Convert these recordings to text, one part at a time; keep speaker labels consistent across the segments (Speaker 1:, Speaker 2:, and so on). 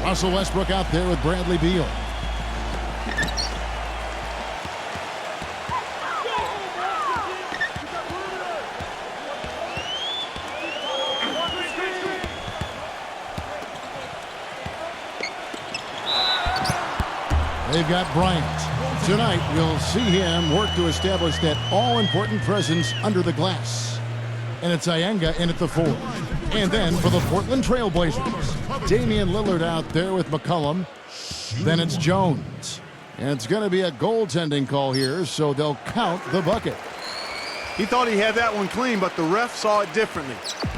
Speaker 1: Russell Westbrook out there with Bradley Beal. They've got Bryant. Tonight, we'll see him work to establish that all-important presence under the glass. And it's Iyenga in at the 4. And then for the Portland Trail Blazers, Damian Lillard out there with McCollum. Then it's Jones. And it's going to be a goaltending call here, so they'll count the bucket.
Speaker 2: He thought he had that one clean, but the ref saw it differently.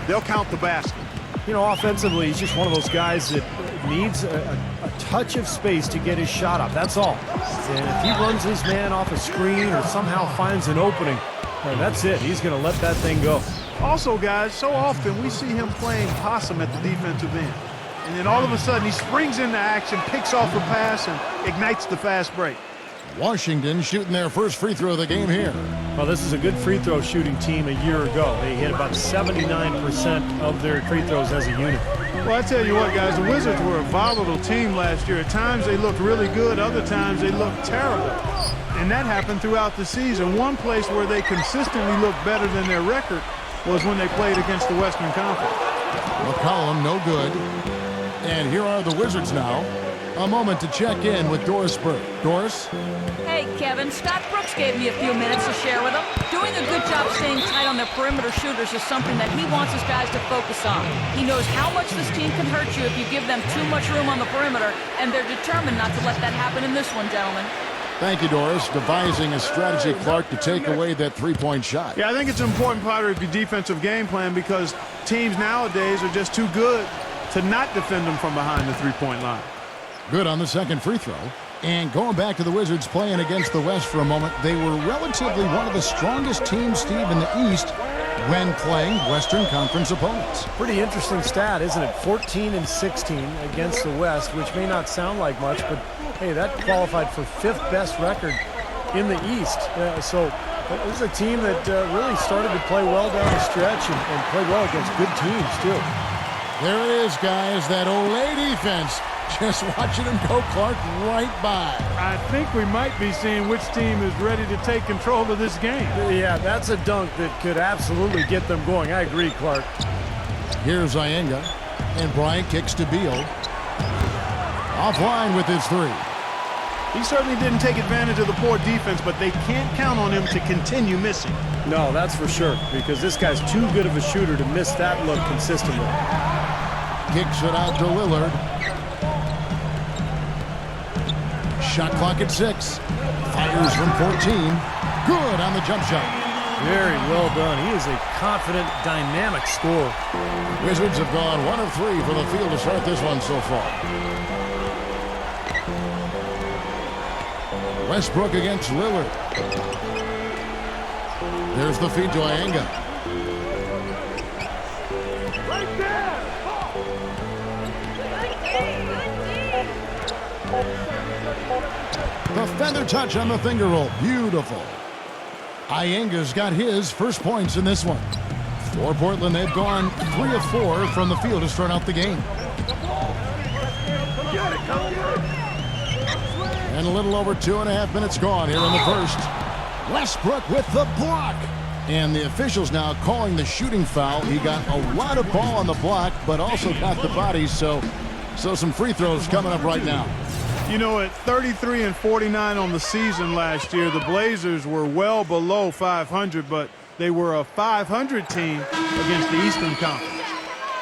Speaker 2: They'll count the basket.
Speaker 3: You know, offensively, he's just one of those guys that needs a touch of space to get his shot up. That's all. And if he runs his man off a screen or somehow finds an opening, that's it. He's going to let that thing go.
Speaker 2: Also, guys, so often we see him playing possum at the defensive end. And then all of a sudden he springs into action, picks off a pass, and ignites the fast break.
Speaker 1: Washington shooting their first free throw of the game here.
Speaker 3: Well, this is a good free throw shooting team a year ago. They hit about 79% of their free throws as a unit.
Speaker 2: Well, I tell you what, guys, the Wizards were a volatile team last year. At times they looked really good, other times they looked terrible. And that happened throughout the season. One place where they consistently looked better than their record was when they played against the Western Conference.
Speaker 1: McCollum, no good. And here are the Wizards now. A moment to check in with Doris Burke. Doris?
Speaker 4: Hey, Kevin. Scott Brooks gave me a few minutes to share with him. Doing a good job staying tight on their perimeter shooters is something that he wants his guys to focus on. He knows how much this team can hurt you if you give them too much room on the perimeter, and they're determined not to let that happen in this one, gentlemen.
Speaker 1: Thank you, Doris. Devising a strategy, Clark, to take away that three-point shot.
Speaker 2: Yeah, I think it's an important part of your defensive game plan because teams nowadays are just too good to not defend them from behind the three-point line.
Speaker 1: Good on the second free throw. And going back to the Wizards playing against the West for a moment, they were relatively one of the strongest teams, Steve, in the East when playing Western Conference opponents.
Speaker 3: Pretty interesting stat, isn't it? 14-16 against the West, which may not sound like much, but hey, that qualified for 5th best record in the East. So it was a team that really started to play well down the stretch and played well against good teams, too.
Speaker 1: There it is, guys, that Olay defense. Just watching him go, Clark, right by.
Speaker 2: I think we might be seeing which team is ready to take control of this game.
Speaker 3: Yeah, that's a dunk that could absolutely get them going. I agree, Clark.
Speaker 1: Here's Iyenga, and Bryant kicks to Beal. Offline with his 3.
Speaker 2: He certainly didn't take advantage of the poor defense, but they can't count on him to continue missing.
Speaker 3: No, that's for sure, because this guy's too good of a shooter to miss that look consistently.
Speaker 1: Kicks it out to Lillard. Shot clock at 6. Fires from 14. Good on the jump shot.
Speaker 3: Very well done. He is a confident, dynamic scorer.
Speaker 1: Wizards have gone 1 of 3 for the field to start this one so far. Westbrook against Lillard. There's the feed to Iyenga. The feather touch on the finger roll. Beautiful. Iyenga's got his first points in this one. For Portland, they've gone 3 of 4 from the field to start out the game. And a little over 2.5 minutes gone here in the first. Westbrook with the block. And the officials now calling the shooting foul. He got a lot of ball on the block, but also got the body, so some free throws coming up right now.
Speaker 2: You know, at 33 and 49 on the season last year, the Blazers were well below 500, but they were a 500 team against the Eastern Conference.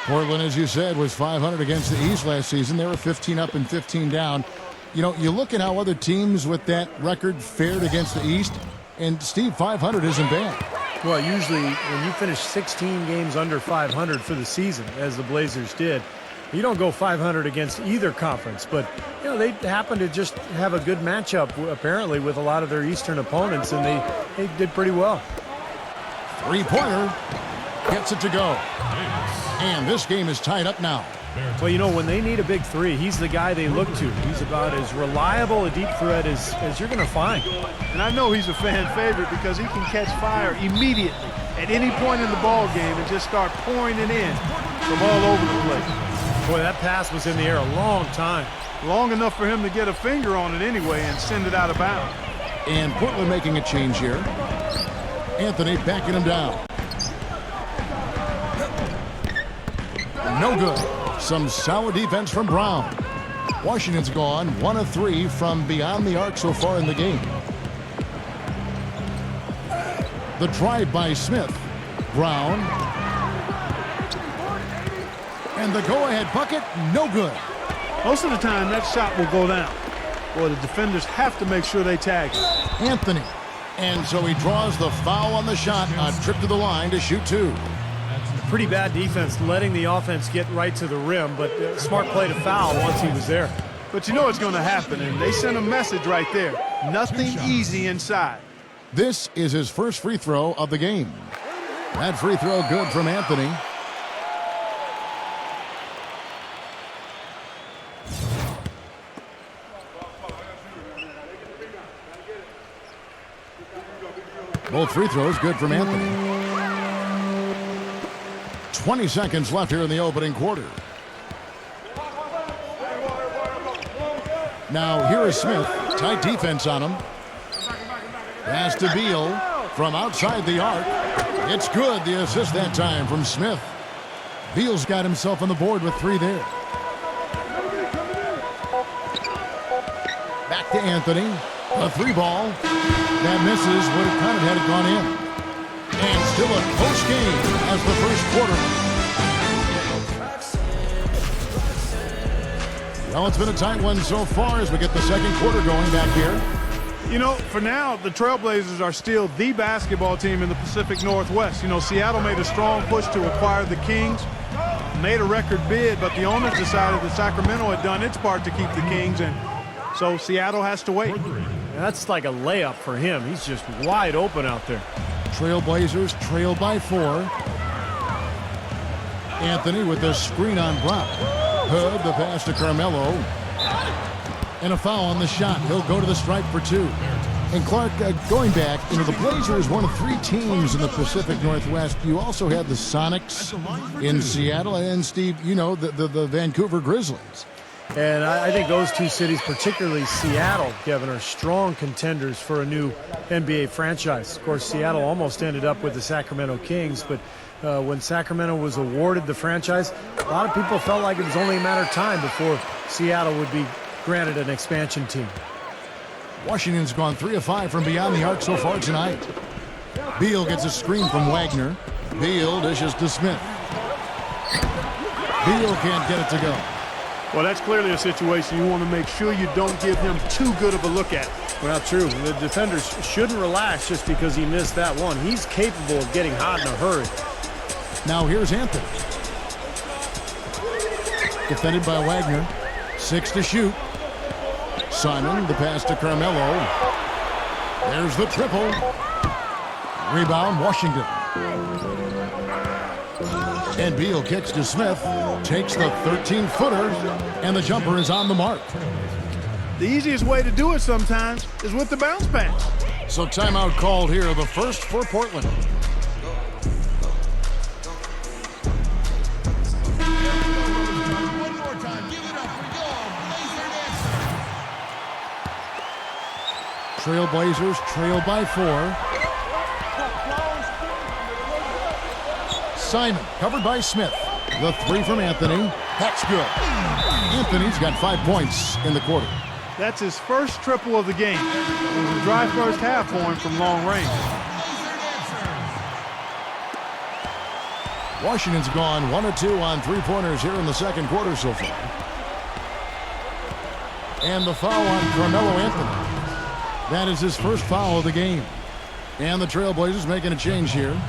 Speaker 1: Portland, as you said, was 500 against the East last season. They were 15 up and 15 down. You know, you look at how other teams with that record fared against the East, and Steve, 500 isn't bad.
Speaker 3: Well, usually when you finish 16 games under 500 for the season, as the Blazers did, you don't go 500 against either conference, but you know they happen to just have a good matchup apparently with a lot of their Eastern opponents, and they did pretty well.
Speaker 1: Three-pointer gets it to go, and this game is tied up now.
Speaker 3: Well, you know, when they need a big 3, he's the guy they look to. He's about as reliable a deep threat as you're going to find.
Speaker 2: And I know he's a fan favorite because he can catch fire immediately at any point in the ball game and just start pouring it in from all over the place.
Speaker 3: Boy, that pass was in the air a long time.
Speaker 2: Long enough for him to get a finger on it anyway and send it out of bounds.
Speaker 1: And Portland making a change here. Anthony backing him down. No good. Some solid defense from Brown. Washington's gone 1 of 3 from beyond the arc so far in the game. The drive by Smith. Brown. And the go-ahead bucket, no good.
Speaker 2: Most of the time, that shot will go down. Boy, the defenders have to make sure they tag it.
Speaker 1: Anthony. And so he draws the foul on the shot. A trip to the line to shoot 2.
Speaker 3: Pretty bad defense, letting the offense get right to the rim, but smart play to foul once he was there.
Speaker 2: But you know it's going to happen, and they sent a message right there. Nothing easy inside.
Speaker 1: This is his first free throw of the game. That free throw good from Anthony. Both free throws good from Anthony. 20 seconds left here in the opening quarter. Now here is Smith. Tight defense on him. Pass to Beal from outside the arc. It's good. The assist that time from Smith. Beal's got himself on the board with 3 there. Back to Anthony. A 3 ball. That misses. Would have counted had it gone in. And still a close game as the first quarter. Well, it's been a tight one so far as we get the second quarter going back here.
Speaker 2: You know, for now, the Trailblazers are still the basketball team in the Pacific Northwest. You know, Seattle made a strong push to acquire the Kings, made a record bid, but the owners decided that Sacramento had done its part to keep the Kings, and so Seattle has to wait.
Speaker 3: That's like a layup for him. He's just wide open out there.
Speaker 1: Trailblazers trail by 4. Anthony with the screen on Brown. Hood, the pass to Carmelo. And a foul on the shot. He'll go to the stripe for 2. And Clark, going back, you know, the Blazers, one of 3 teams in the Pacific Northwest. You also had the Sonics in Seattle, and Steve, you know, the Vancouver Grizzlies.
Speaker 3: And I think those 2 cities, particularly Seattle, Kevin, are strong contenders for a new NBA franchise. Of course, Seattle almost ended up with the Sacramento Kings, but when Sacramento was awarded the franchise, a lot of people felt like it was only a matter of time before Seattle would be granted an expansion team.
Speaker 1: Washington's gone 3 of 5 from beyond the arc so far tonight. Beal gets a screen from Wagner. Beal dishes to Smith. Beal can't get it to go.
Speaker 2: Well, that's clearly a situation you want to make sure you don't give him too good of a look at.
Speaker 3: Well, true. The defenders shouldn't relax just because he missed that one. He's capable of getting hot in a hurry.
Speaker 1: Now here's Anthony. Defended by Wagner. 6 to shoot. Simon, the pass to Carmelo. There's the triple. Rebound, Washington. And Beal kicks to Smith. Takes the 13-footer. And the jumper is on the mark.
Speaker 2: The easiest way to do it sometimes is with the bounce pass.
Speaker 1: So timeout called here, the first for Portland.
Speaker 5: One more time. Give it up.
Speaker 1: Trailblazers trail by 4. Simon covered by Smith. The 3 from Anthony. That's good. Anthony's got 5 points in the quarter.
Speaker 2: That's his first triple of the game. It was a dry first half for him from long range.
Speaker 1: Washington's gone 1 of 2 on 3-pointers here in the second quarter so far. And the foul on Carmelo Anthony. That is his first foul of the game. And the Trailblazers making a change here.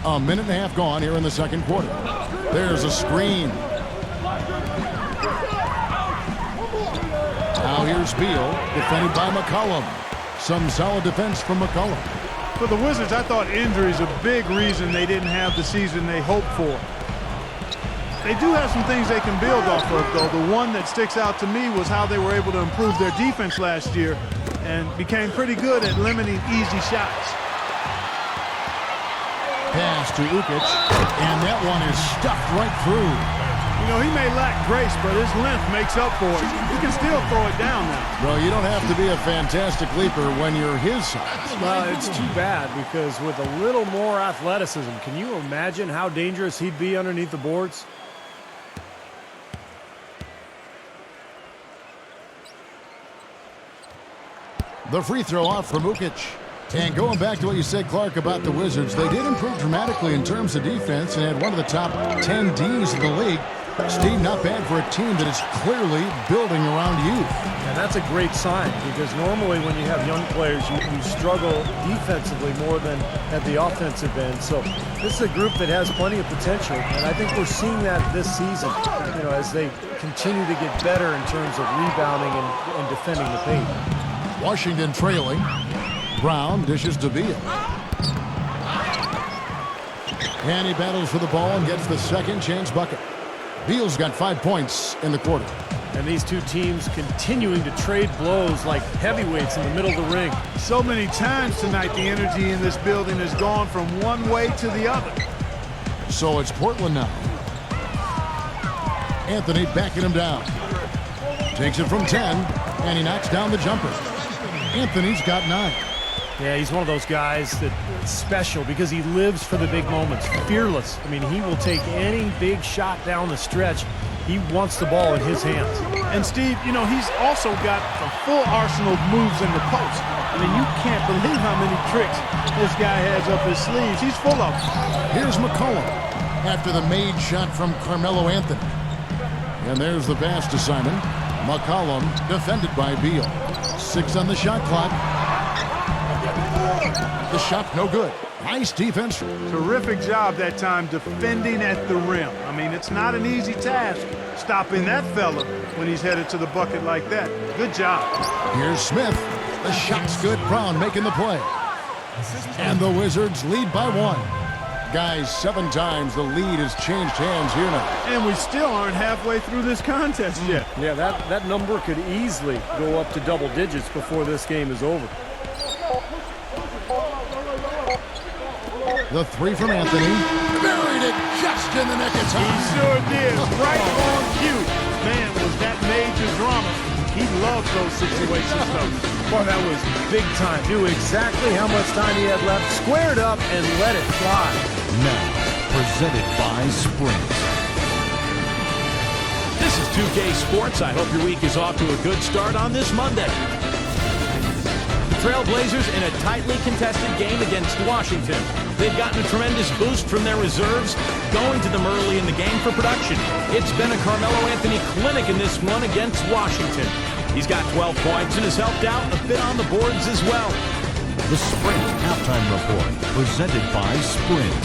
Speaker 1: A minute and a half gone here in the second quarter. There's a screen. Now here's Beal, defended by McCollum. Some solid defense from McCollum.
Speaker 2: For the Wizards, I thought injury is a big reason they didn't have the season they hoped for. They do have some things they can build off of, though. The one that sticks out to me was how they were able to improve their defense last year and became pretty good at limiting easy shots.
Speaker 1: Pass to Ukic, and that one is stuffed right through.
Speaker 2: You know, he may lack grace, but his length makes up for it. He can still throw it down now.
Speaker 1: Well, you don't have to be a fantastic leaper when you're his size.
Speaker 3: Well, it's too bad because with a little more athleticism, can you imagine how dangerous he'd be underneath the boards?
Speaker 1: The free throw off from Ukic. And going back to what you said, Clark, about the Wizards, they did improve dramatically in terms of defense and had one of the top 10 Ds in the league. Steve, not bad for a team that is clearly building around youth.
Speaker 3: And that's a great sign because normally when you have young players, you struggle defensively more than at the offensive end. So this is a group that has plenty of potential, and I think we're seeing that this season, you know, as they continue to get better in terms of rebounding and defending the paint.
Speaker 1: Washington trailing. Brown dishes to Beal. And he battles for the ball and gets the second chance bucket. Beal's got 5 points in the quarter.
Speaker 3: And these two teams continuing to trade blows like heavyweights in the middle of the ring.
Speaker 2: So many times tonight, the energy in this building has gone from one way to the other.
Speaker 1: So it's Portland now. Anthony backing him down. Takes it from 10, and he knocks down the jumper. Anthony's got 9.
Speaker 3: Yeah, he's one of those guys that's special because he lives for the big moments. Fearless. I mean, he will take any big shot down the stretch. He wants the ball in his hands.
Speaker 2: And Steve, you know, he's also got a full arsenal of moves in the post. I mean, you can't believe how many tricks this guy has up his sleeves. He's full of them.
Speaker 1: Here's McCollum after the made shot from Carmelo Anthony. And there's the pass to Simon. McCollum defended by Beal. 6 on the shot clock. The shot no good. Nice defense.
Speaker 2: Terrific job that time defending at the rim. I mean, it's not an easy task stopping that fella when he's headed to the bucket like that. Good job.
Speaker 1: Here's Smith. The shot's good. Brown making the play. And the Wizards lead by 1. Guys, 7 times the lead has changed hands here now.
Speaker 2: And we still aren't halfway through this contest yet.
Speaker 3: Yeah, that number could easily go up to double digits before this game is over.
Speaker 1: The 3 from Anthony. Buried it just in the neck of time.
Speaker 2: He sure did. Right on cue. Man, was that major drama. He loves those situations, though.
Speaker 3: Boy, that was big time. Knew exactly how much time he had left. Squared up and let it fly.
Speaker 5: Now, presented by Sprint.
Speaker 6: This is 2K Sports. I hope your week is off to a good start on this Monday. Trailblazers in a tightly contested game against Washington. They've gotten a tremendous boost from their reserves, going to them early in the game for production. It's been a Carmelo Anthony clinic in this one against Washington. He's got 12 points and has helped out a bit on the boards as well.
Speaker 5: The Sprint Halftime Report, presented by Sprint.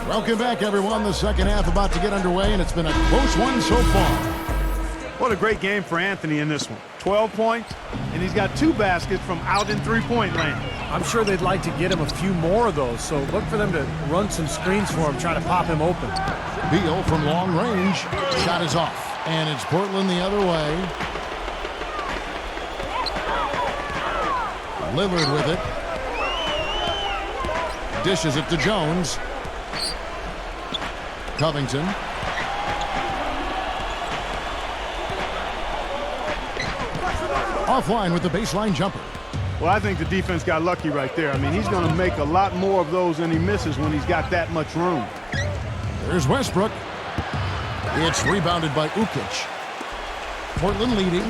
Speaker 1: Welcome back, everyone. The second half about to get underway, and it's been a close one so far.
Speaker 2: What a great game for Anthony in this one. 12 points, and he's got 2 baskets from out in three-point land.
Speaker 3: I'm sure they'd like to get him a few more of those, so look for them to run some screens for him, try to pop him open.
Speaker 1: Beal from long range. Shot is off, and it's Portland the other way. Lillard with it. Dishes it to Jones. Covington. Offline with the baseline jumper.
Speaker 2: Well, I think the defense got lucky right there. I mean, he's going to make a lot more of those than he misses when he's got that much room.
Speaker 1: There's Westbrook. It's rebounded by Ukic. Portland leading.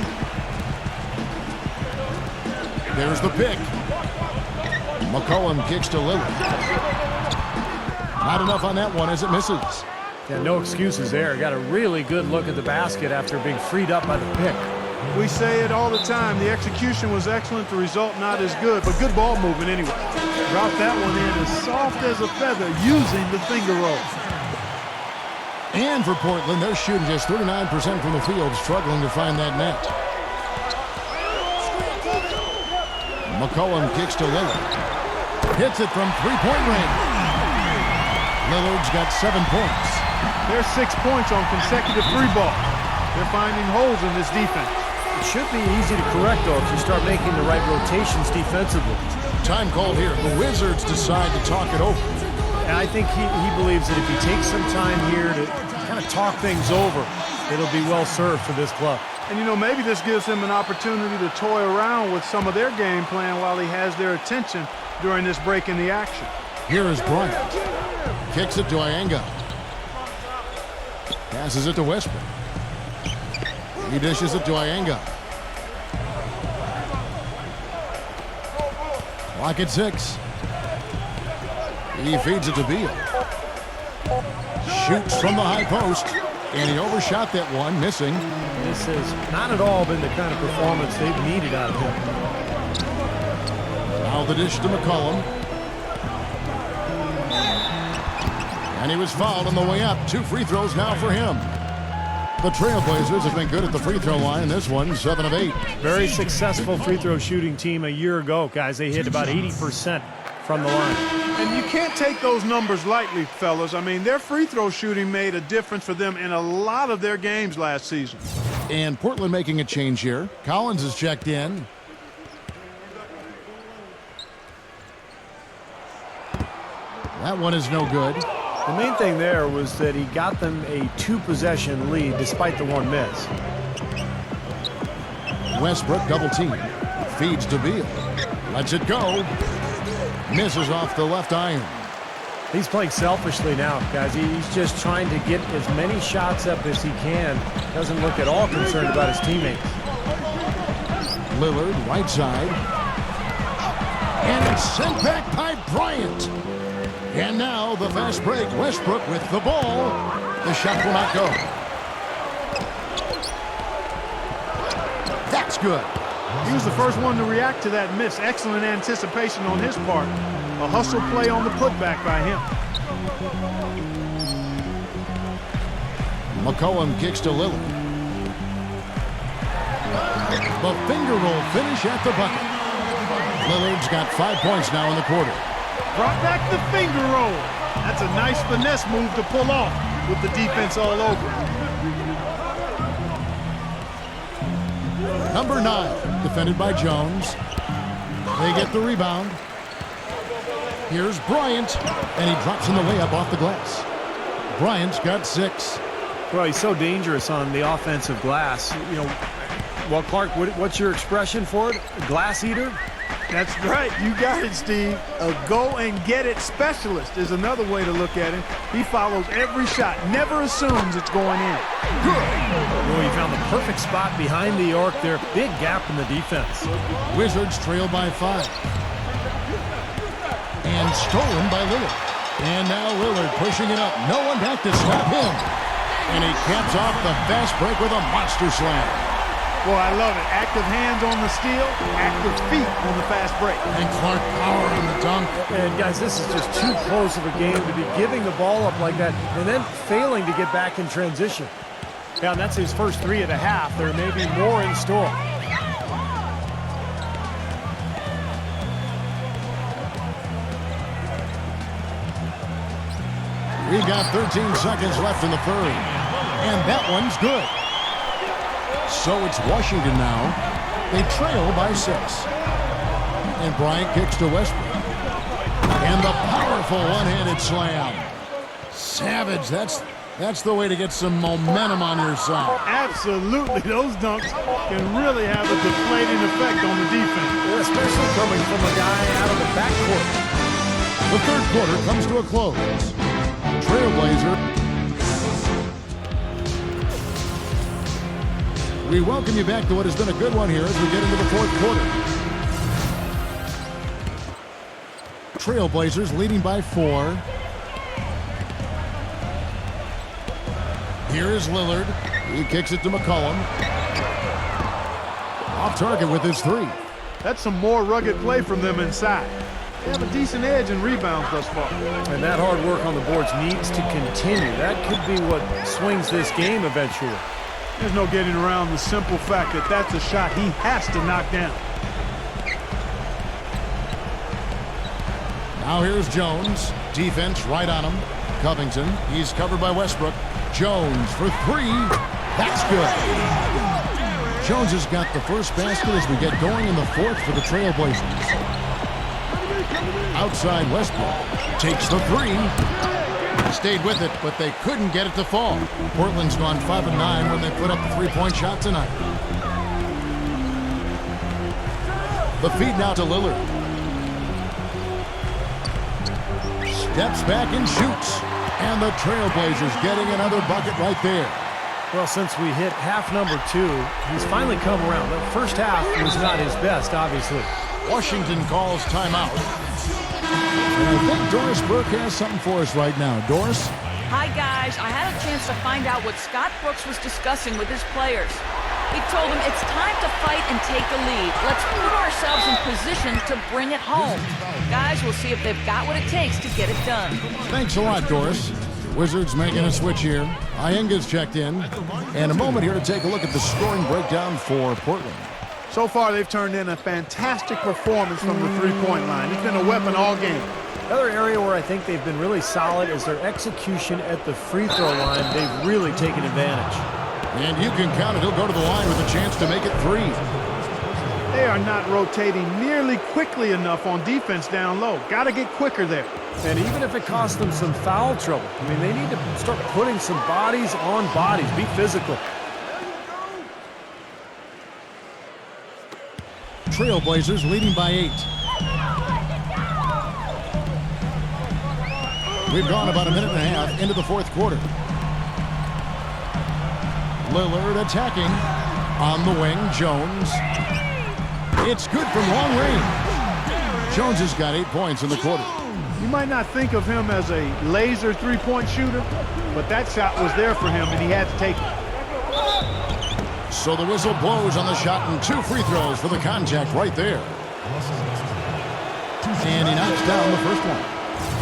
Speaker 1: There's the pick. McCollum kicks to Lillard. Not enough on that one as it misses.
Speaker 3: Yeah, no excuses there. Got a really good look at the basket after being freed up by the pick.
Speaker 2: We say it all the time. The execution was excellent. The result not as good, but good ball movement anyway. Dropped that one in as soft as a feather using the finger roll.
Speaker 1: And for Portland, they're shooting just 39% from the field, struggling to find that net. McCollum kicks to Lillard. Hits it from three-point range. Lillard's got 7 points.
Speaker 2: There's 6 points on consecutive 3 ball. They're finding holes in this defense.
Speaker 3: It should be easy to correct, though, if you start making the right rotations defensively.
Speaker 1: Time called here. The Wizards decide to talk it over.
Speaker 3: And I think he believes that if he takes some time here to kind of talk things over, it'll be well served for this club.
Speaker 2: And, you know, maybe this gives him an opportunity to toy around with some of their game plan while he has their attention during this break in the action.
Speaker 1: Here is Bryant. Kicks it to Ianga. Passes it to Westbrook. He dishes it to Ianga. Clock at 6. He feeds it to Beal. Shoots from the high post. And he overshot that one, missing.
Speaker 3: This has not at all been the kind of performance they've needed out of him.
Speaker 1: Now the dish to McCollum. And he was fouled on the way up. 2 free throws now for him. The Trailblazers have been good at the free throw line. This one, 7 of 8.
Speaker 3: Very successful free throw shooting team a year ago, guys. They hit about 80% from the line.
Speaker 2: And you can't take those numbers lightly, fellas. I mean, their free throw shooting made a difference for them in a lot of their games last season.
Speaker 1: And Portland making a change here. Collins is checked in. That one is no good.
Speaker 3: The main thing there was that he got them a 2-possession lead despite the 1 miss.
Speaker 1: Westbrook double team. Feeds to Beal. Lets it go. Misses off the left iron.
Speaker 3: He's playing selfishly now, guys. He's just trying to get as many shots up as he can. Doesn't look at all concerned about his teammates.
Speaker 1: Lillard, right side. And it's sent back by Bryant. And now the fast break. Westbrook with the ball. The shot will not go. That's good.
Speaker 2: He was the first one to react to that miss. Excellent anticipation on his part. A hustle play on the putback by him.
Speaker 1: McCollum kicks to Lillard. The finger roll finish at the bucket. Lillard's got 5 points now in the quarter.
Speaker 2: Brought back the finger roll. That's a nice finesse move to pull off with the defense all over.
Speaker 1: Number 9, defended by Jones. They get the rebound. Here's Bryant, and he drops in the layup off the glass. Bryant's got 6.
Speaker 3: Well, he's so dangerous on the offensive glass. You know, well, Clark, what's your expression for it? Glass eater?
Speaker 2: That's right. You got it, Steve. A go-and-get-it specialist is another way to look at him. He follows every shot, never assumes it's going in.
Speaker 1: Good.
Speaker 3: Oh, he found the perfect spot behind the arc there. Big gap in the defense.
Speaker 1: Wizards trail by 5. And stolen by Lillard. And now Lillard pushing it up. No one back to stop him. And he caps off the fast break with a monster slam.
Speaker 2: Well, I love it. Active hands on the steal, active feet on the fast break.
Speaker 1: And Clark power on the dunk.
Speaker 3: And guys, this is just too close of a game to be giving the ball up like that and then failing to get back in transition. Yeah, and that's his first 3 of the half. There may be more in store.
Speaker 1: We've got 13 seconds left in the third. And that one's good. So it's Washington now. They trail by 6. And Bryant kicks to Westbrook. And the powerful one-handed slam. Savage, that's the way to get some momentum on your side.
Speaker 2: Absolutely. Those dunks can really have a deflating effect on the defense.
Speaker 3: Especially coming from a guy out of the backcourt.
Speaker 1: The third quarter comes to a close. Trailblazer. We welcome you back to what has been a good one here as we get into the fourth quarter. Trailblazers leading by 4. Here is Lillard. He kicks it to McCollum. Off target with his 3.
Speaker 2: That's some more rugged play from them inside. They have a decent edge in rebounds thus far.
Speaker 3: And that hard work on the boards needs to continue. That could be what swings this game eventually.
Speaker 2: There's no getting around the simple fact that that's a shot he has to knock down.
Speaker 1: Now here's Jones. Defense right on him. Covington. He's covered by Westbrook. Jones for 3. That's good. Jones has got the first basket as we get going in the fourth for the Trailblazers. Outside Westbrook takes the three. Stayed with it, but they couldn't get it to fall. Portland's gone 5 of 9 when they put up the three-point shot tonight. The feed now to Lillard. Steps back and shoots. And the Trailblazers getting another bucket right there.
Speaker 3: Well, since we hit half number 2, he's finally come around. The first half was not his best, obviously.
Speaker 1: Washington calls timeout. And I think Doris Burke has something for us right now. Doris?
Speaker 4: Hi, guys. I had a chance to find out what Scott Brooks was discussing with his players. He told them it's time to fight and take the lead. Let's put ourselves in position to bring it home. Guys, we'll see if they've got what it takes to get it done.
Speaker 1: Thanks a lot, Doris. Wizards making a switch here. Iyenga's checked in. And a moment here to take a look at the scoring breakdown for Portland.
Speaker 2: So far, they've turned in a fantastic performance from the three-point line. It's been a weapon all game.
Speaker 3: Another area where I think they've been really solid is their execution at the free throw line. They've really taken advantage.
Speaker 1: And you can count it. He'll go to the line with a chance to make it 3.
Speaker 2: They are not rotating nearly quickly enough on defense down low. Got to get quicker there.
Speaker 3: And even if it costs them some foul trouble, I mean, they need to start putting some bodies on bodies. Be physical.
Speaker 1: Trailblazers leading by 8. We've gone about a minute and a half into the fourth quarter. Lillard attacking. On the wing, Jones. It's good from long range. Jones has got 8 points in the quarter.
Speaker 2: You might not think of him as a laser three-point shooter, but that shot was there for him, and he had to take it.
Speaker 1: So the whistle blows on the shot, and 2 free throws for the contact right there. And he knocks down the first one.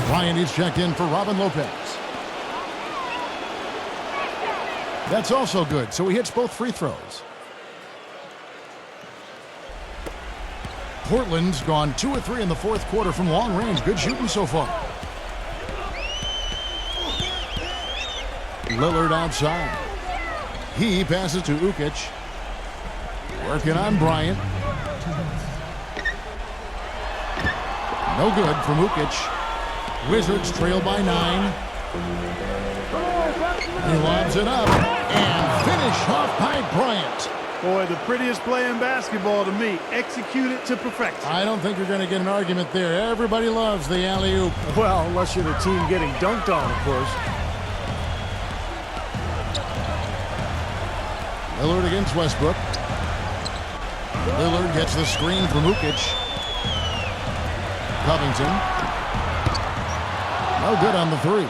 Speaker 1: Bryant is checked in for Robin Lopez. That's also good, so he hits both free throws. Portland's gone 2 of 3 in the fourth quarter from long range. Good shooting so far. Lillard outside. He passes to Ukic. Working on Bryant. No good from Ukic. Wizards trail by 9. He lobs it up and finish off by Bryant.
Speaker 2: Boy, the prettiest play in basketball to me. Execute it to perfection.
Speaker 1: I don't think you're going to get an argument there. Everybody loves the alley-oop.
Speaker 3: Well, unless you're the team getting dunked on, of course.
Speaker 1: Lillard against Westbrook. Lillard gets the screen from Ukic. Covington. No good on the 3.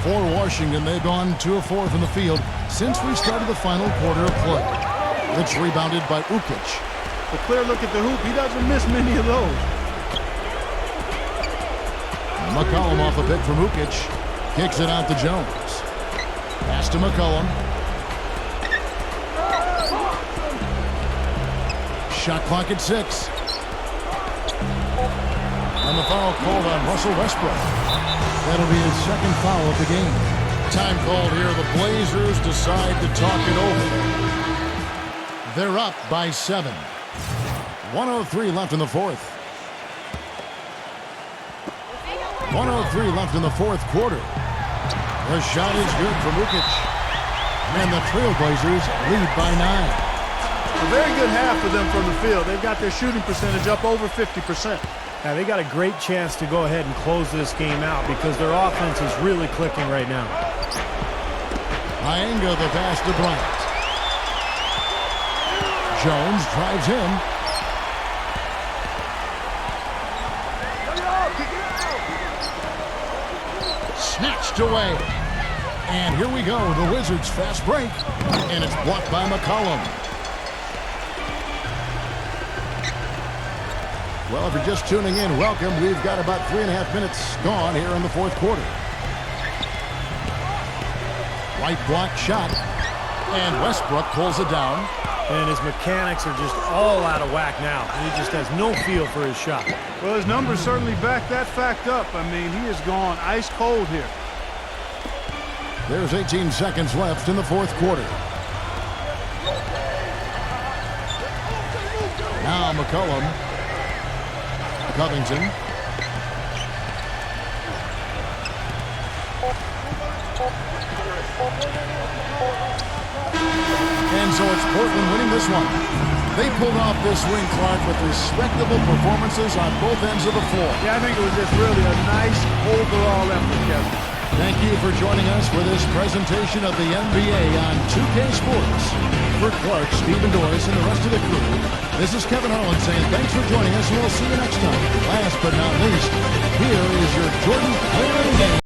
Speaker 1: For Washington, they've gone 2 of 4 from the field since we started the final quarter of play. It's rebounded by Ukic.
Speaker 2: A clear look at the hoop. He doesn't miss many of those.
Speaker 1: McCollum off a pick from Ukic. Kicks it out to Jones. Pass to McCollum. Shot clock at 6. And the foul called on Russell Westbrook. That'll be his second foul of the game. Time called here. The Blazers decide to talk it over. They're up by 7. 1:03 left in the fourth. 1:03 left in the fourth quarter. The shot is good from Ukic. And the Trailblazers lead by 9.
Speaker 2: A very good half for them from the field. They've got their shooting percentage up over 50%.
Speaker 3: Now, they got a great chance to go ahead and close this game out because their offense is really clicking right now.
Speaker 1: Iyenga the pass to Bryant. Jones drives in. Snatched away. And here we go. The Wizards fast break. And it's blocked by McCollum. Well, if you're just tuning in, welcome. We've got about 3.5 minutes gone here in the fourth quarter. Right block shot. And Westbrook pulls it down.
Speaker 3: And his mechanics are just all out of whack now. He just has no feel for his shot.
Speaker 2: Well, his numbers certainly back that fact up. I mean, he has gone ice cold here.
Speaker 1: There's 18 seconds left in the fourth quarter. Now McCollum. Covington. And so it's Portland winning this one. They pulled off this win, Clark, with respectable performances on both ends of the floor.
Speaker 2: Yeah, I think it was just really a nice overall effort, Kevin.
Speaker 1: Thank you for joining us for this presentation of the NBA on 2K Sports. For Clark, Stephen Doris, and the rest of the crew, this is Kevin Harlan saying thanks for joining us, and we'll see you next time. Last but not least, here is your Jordan Player of the Game.